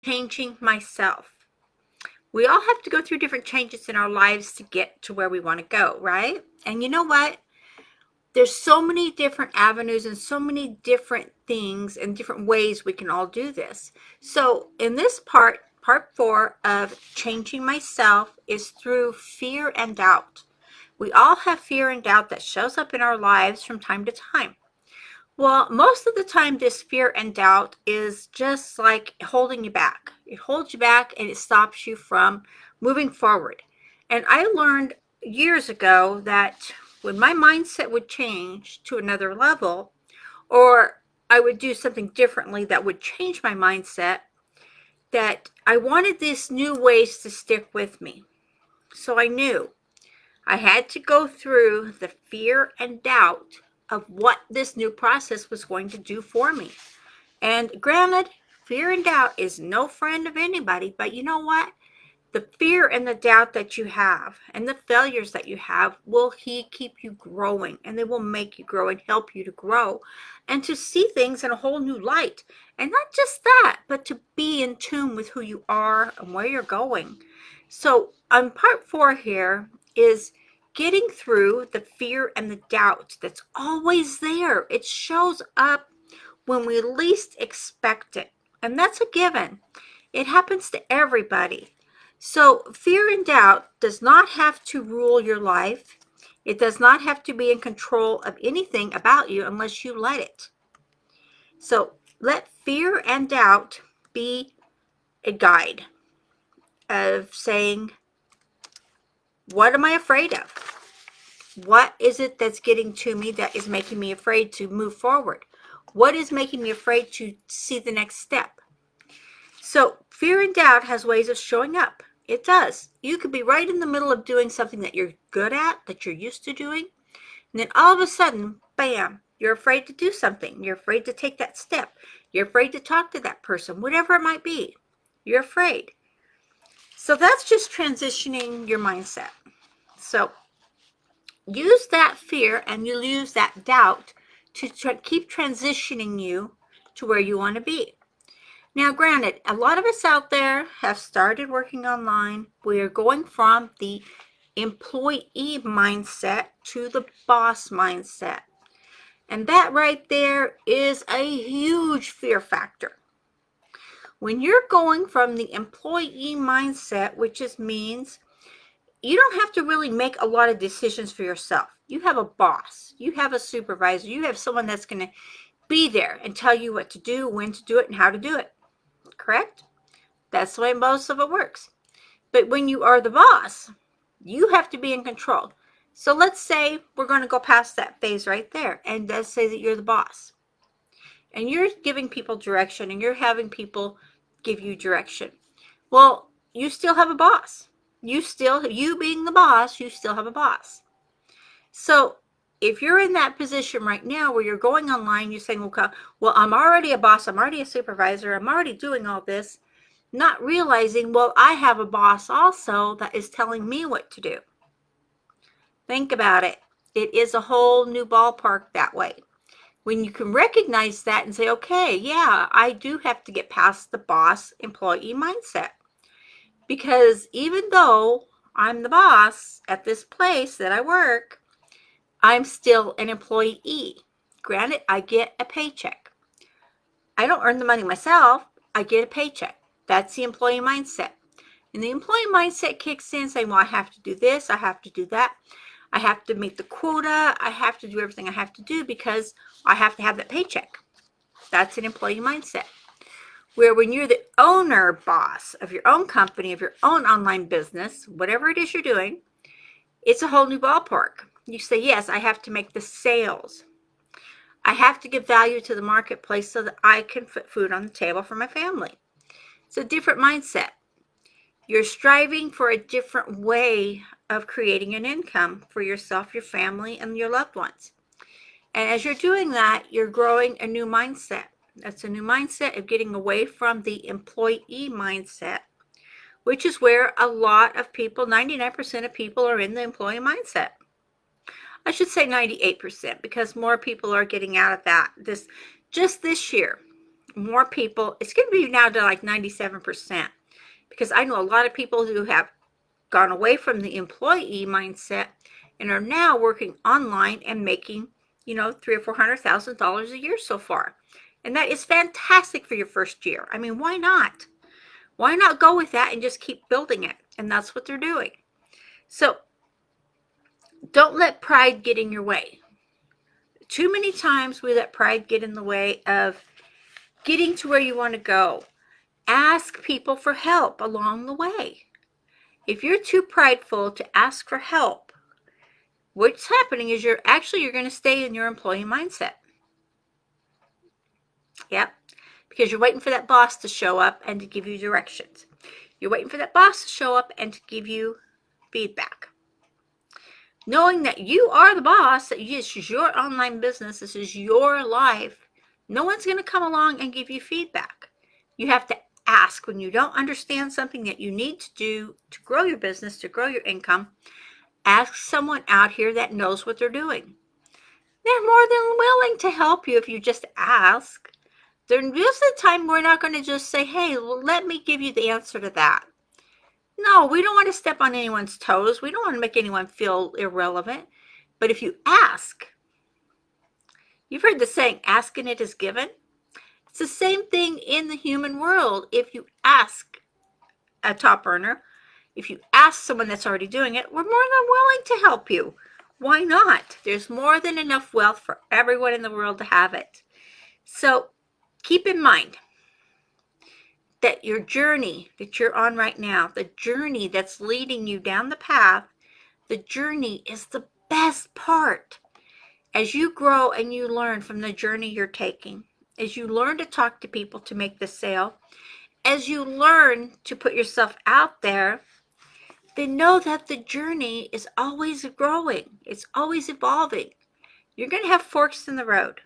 changing myself. We all have to go through different changes in our lives to get to where we want to go, right? And you know what? There's so many different avenues and so many different things and different ways we can all do this. So in this part 4 of changing myself is through fear and doubt. We all have fear and doubt that shows up in our lives from time to time. Well, most of the time, this fear and doubt is just like holding you back. It holds you back and it stops you from moving forward. And I learned years ago that when my mindset would change to another level, or I would do something differently that would change my mindset, that I wanted these new ways to stick with me. So I knew I had to go through the fear and doubt of what this new process was going to do for me. And granted, fear and doubt is no friend of anybody, but you know what? The fear and the doubt that you have and the failures that you have will keep you growing, and they will make you grow and help you to grow and to see things in a whole new light. And not just that, but to be in tune with who you are and where you're going. So on part 4 here is getting through the fear and the doubt that's always there. It shows up when we least expect it. And that's a given. It happens to everybody. So fear and doubt does not have to rule your life. It does not have to be in control of anything about you unless you let it. So let fear and doubt be a guide of saying, what am I afraid of? What is it that's getting to me that is making me afraid to move forward? What is making me afraid to see the next step? So fear and doubt has ways of showing up. It does. You could be right in the middle of doing something that you're good at, that you're used to doing, and then all of a sudden, bam, you're afraid to do something. You're afraid to take that step. You're afraid to talk to that person, whatever it might be. You're afraid. So that's just transitioning your mindset. So use that fear and you'll use that doubt to keep transitioning you to where you want to be. Now, granted, a lot of us out there have started working online. We are going from the employee mindset to the boss mindset. And that right there is a huge fear factor. When you're going from the employee mindset, which just means you don't have to really make a lot of decisions for yourself. You have a boss, you have a supervisor, you have someone that's going to be there and tell you what to do, when to do it, and how to do it. Correct? That's the way most of it works. But when you are the boss, you have to be in control. So let's say we're going to go past that phase right there. And let's say that you're the boss. And you're giving people direction and you're having people give you direction. Well, you still have a boss. You being the boss, you still have a boss. So if you're in that position right now where you're going online, you're saying, well, I'm already a boss, I'm already a supervisor, I'm already doing all this, not realizing, well, I have a boss also that is telling me what to do. Think about it. It is a whole new ballpark that way. When you can recognize that and say, okay, yeah, I do have to get past the boss employee mindset. Because even though I'm the boss at this place that I work, I'm still an employee. Granted, I get a paycheck. I don't earn the money myself. I get a paycheck. That's the employee mindset. And the employee mindset kicks in saying, well, I have to do this, I have to do that. I have to meet the quota. I have to do everything I have to do because I have to have that paycheck. That's an employee mindset. Where when you're the owner boss of your own company, of your own online business, whatever it is you're doing, it's a whole new ballpark. You say, yes, I have to make the sales. I have to give value to the marketplace so that I can put food on the table for my family. It's a different mindset. You're striving for a different way of creating an income for yourself, your family, and your loved ones. And as you're doing that, you're growing a new mindset. That's a new mindset of getting away from the employee mindset, which is where a lot of people, 99% of people, are in the employee mindset. I should say 98% because more people are getting out of that just this year. more people. It's going to be now to like 97%, because I know a lot of people who have gone away from the employee mindset and are now working online and making, $300,000 or $400,000 a year so far. And that is fantastic for your first year. I mean, why not? Why not go with that and just keep building it? And that's what they're doing. So don't let pride get in your way. Too many times we let pride get in the way of getting to where you want to go. Ask people for help along the way. If you're too prideful to ask for help, what's happening is you're going to stay in your employee mindset. Yep. Because you're waiting for that boss to show up and to give you directions. You're waiting for that boss to show up and to give you feedback. Knowing that you are the boss, that this is your online business, this is your life, no one's going to come along and give you feedback. You have to ask when you don't understand something that you need to do to grow your business, to grow your income. Ask someone out here that knows what they're doing. They're more than willing to help you if you just ask. There's a time we're not going to just say, hey, well, let me give you the answer to that. No, we don't want to step on anyone's toes. We don't want to make anyone feel irrelevant. But if you ask, you've heard the saying, asking it is given. It's the same thing in the human world. If you ask a top earner, if you ask someone that's already doing it, we're more than willing to help you. Why not? There's more than enough wealth for everyone in the world to have it. So keep in mind that your journey that you're on right now, the journey that's leading you down the path, the journey is the best part. As you grow and you learn from the journey you're taking, as you learn to talk to people to make the sale, as you learn to put yourself out there, then know that the journey is always growing. It's always evolving. You're going to have forks in the road.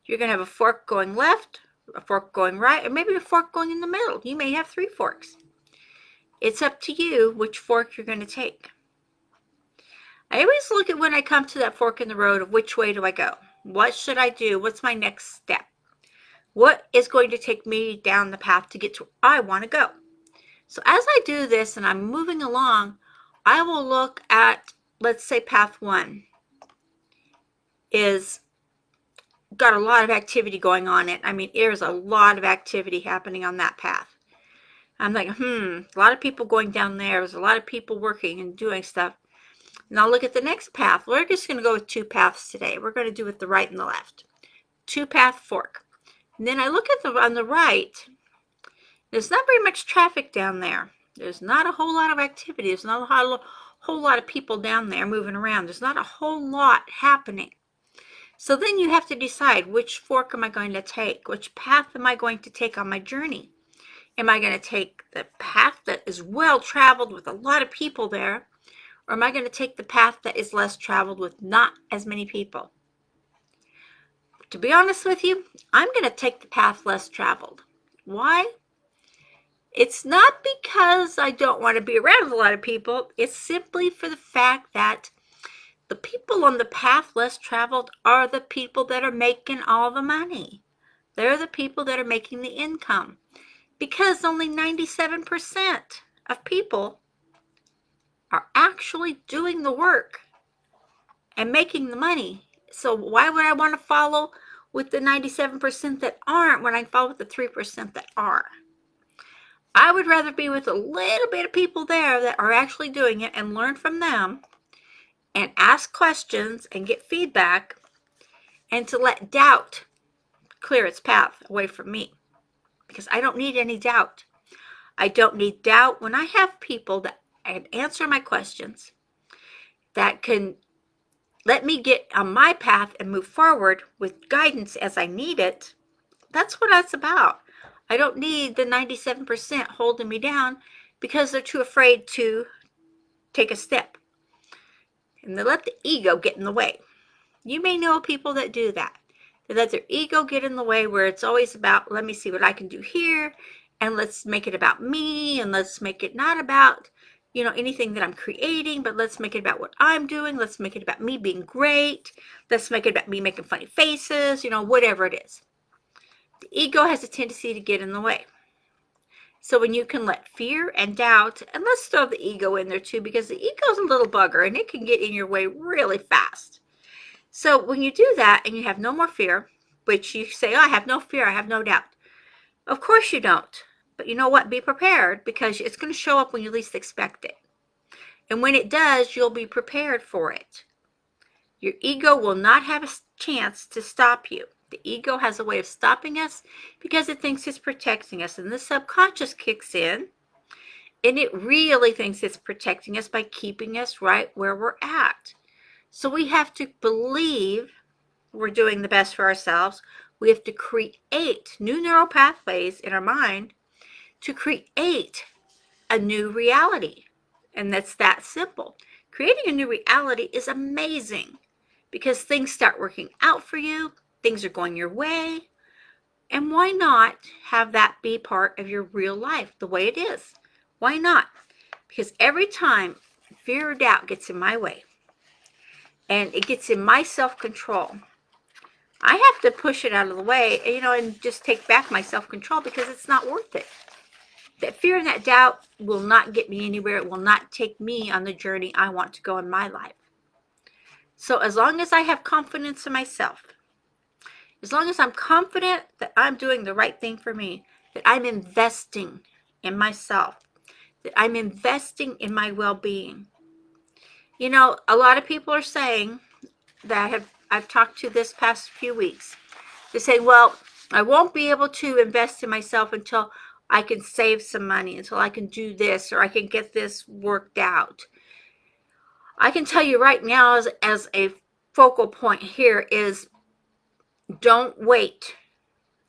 You're going to have a fork going left, a fork going right, or maybe a fork going in the middle. You may have 3 forks. It's up to you which fork you're going to take. I always look at when I come to that fork in the road of which way do I go? What should I do? What's my next step? What is going to take me down the path to get to where I want to go? So as I do this and I'm moving along, I will look at, let's say path 1 is got a lot of activity going on it. I mean, there's a lot of activity happening on that path. I'm like, a lot of people going down there. There's a lot of people working and doing stuff. Now look at the next path. We're just going to go with 2 paths today. We're going to do it the right and the left. 2-path fork. And then I look at on the right. There's not very much traffic down there. There's not a whole lot of activity. There's not a whole lot of people down there moving around. There's not a whole lot happening. So then you have to decide, which fork am I going to take? Which path am I going to take on my journey? Am I going to take the path that is well traveled with a lot of people there? Or am I going to take the path that is less traveled with not as many people? To be honest with you, I'm going to take the path less traveled. Why? It's not because I don't want to be around a lot of people. It's simply for the fact that the people on the path less traveled are the people that are making all the money. They're the people that are making the income. Because only 97% of people are actually doing the work and making the money. So why would I want to follow with the 97% that aren't when I follow with the 3% that are? I would rather be with a little bit of people there that are actually doing it and learn from them and ask questions and get feedback, and to let doubt clear its path away from me, because I don't need any doubt. I don't need doubt when I have people that can answer my questions, that can let me get on my path and move forward with guidance as I need it. That's what that's about. I don't need the 97% holding me down because they're too afraid to take a step. And they let the ego get in the way. You may know people that do that. They let their ego get in the way, where it's always about, let me see what I can do here, and let's make it about me, and let's make it not about, anything that I'm creating, but let's make it about what I'm doing. Let's make it about me being great. Let's make it about me making funny faces, whatever it is. The ego has a tendency to get in the way. So when you can let fear and doubt, and let's throw the ego in there too, because the ego's a little bugger and it can get in your way really fast. So when you do that and you have no more fear, which you say, oh, I have no fear, I have no doubt. Of course you don't. But you know what? Be prepared, because it's going to show up when you least expect it. And when it does, you'll be prepared for it. Your ego will not have a chance to stop you. The ego has a way of stopping us because it thinks it's protecting us. And the subconscious kicks in, and it really thinks it's protecting us by keeping us right where we're at. So we have to believe we're doing the best for ourselves. We have to create new neural pathways in our mind to create a new reality. And that's that simple. Creating a new reality is amazing because things start working out for you, things are going your way. And why not have that be part of your real life the way it is? Why not? Because every time fear or doubt gets in my way and it gets in my self-control, I have to push it out of the way, and just take back my self-control, because it's not worth it. That fear and that doubt will not get me anywhere. It will not take me on the journey I want to go in my life. So as long as I have confidence in myself, as long as I'm confident that I'm doing the right thing for me, that I'm investing in myself, that I'm investing in my well-being. A lot of people are saying that I've talked to this past few weeks. They say, well, I won't be able to invest in myself until I can save some money, until I can do this, or I can get this worked out. I can tell you right now, as a focal point here, is don't wait.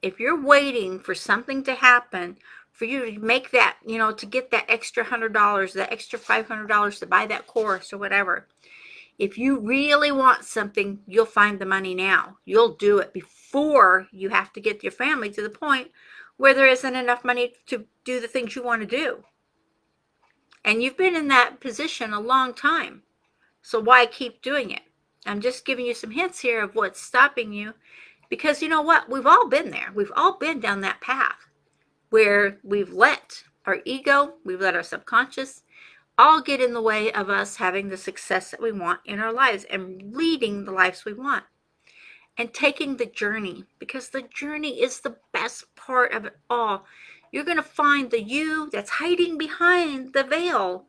If you're waiting for something to happen, for you to make that, to get that extra $100, that extra $500 to buy that course or whatever, if you really want something, you'll find the money now. You'll do it before you have to get your family to the point where there isn't enough money to do the things you want to do. And you've been in that position a long time. So why keep doing it? I'm just giving you some hints here of what's stopping you, because you know what? We've all been there. We've all been down that path where we've let our ego, we've let our subconscious all get in the way of us having the success that we want in our lives and leading the lives we want and taking the journey, because the journey is the best part of it all. You're going to find the you that's hiding behind the veil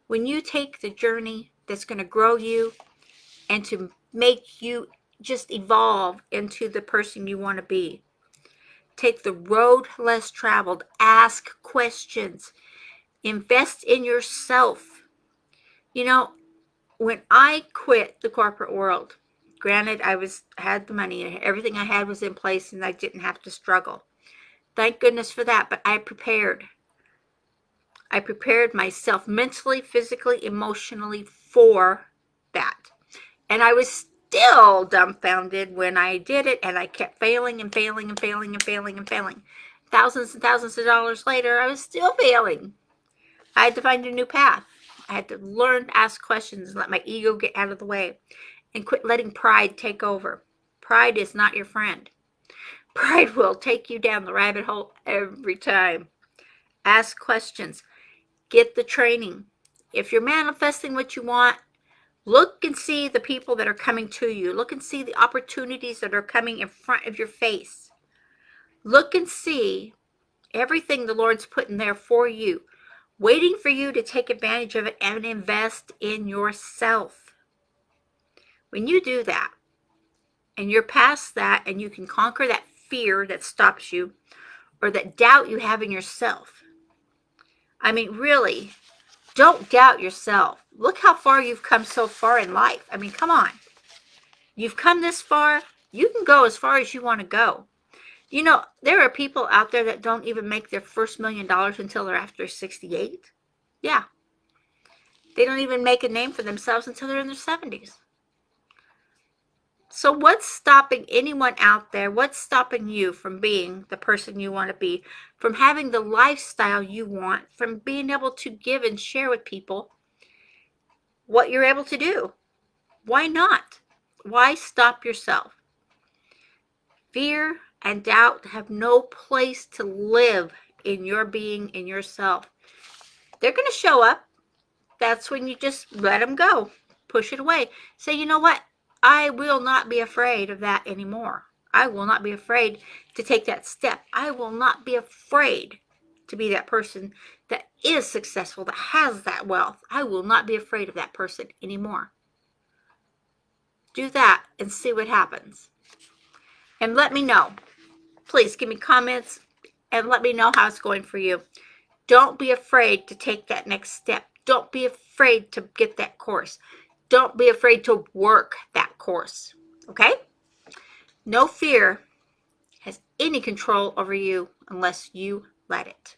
when you take the journey that's going to grow you and to make you just evolve into the person you want to be. Take the road less traveled. Ask questions. Invest in yourself. When I quit the corporate world, granted, I had the money, everything I had was in place, and I didn't have to struggle. Thank goodness for that. But I prepared myself mentally, physically, emotionally for that. And I was still dumbfounded when I did it, and I kept failing and failing and failing and failing and failing. Thousands and thousands of dollars later, I was still failing. I had to find a new path. I had to learn to ask questions and let my ego get out of the way and quit letting pride take over. Pride is not your friend. Pride will take you down the rabbit hole every time. Ask questions. Get the training. If you're manifesting what you want, look and see the people that are coming to you. Look and see the opportunities that are coming in front of your face. Look and see everything the Lord's put in there for you, waiting for you to take advantage of it and invest in yourself. When you do that, and you're past that, and you can conquer that fear that stops you, or that doubt you have in yourself. I mean, really, don't doubt yourself. Look how far you've come so far in life. I mean, come on. You've come this far. You can go as far as you want to go. There are people out there that don't even make their first $1 million until they're after 68. Yeah. They don't even make a name for themselves until they're in their 70s. So what's stopping anyone out there? What's stopping you from being the person you want to be, from having the lifestyle you want, from being able to give and share with people what you're able to do? Why not? Why stop yourself? Fear and doubt have no place to live in your being, in yourself. They're going to show up. That's when you just let them go. Push it away. Say, you know what? I will not be afraid of that anymore. I will not be afraid to take that step. I will not be afraid to be that person that is successful, that has that wealth. I will not be afraid of that person anymore. Do that and see what happens. And let me know. Please give me comments and let me know how it's going for you. Don't be afraid to take that next step. Don't be afraid to get that course. Don't be afraid to work that course. Okay? No fear has any control over you unless you let it.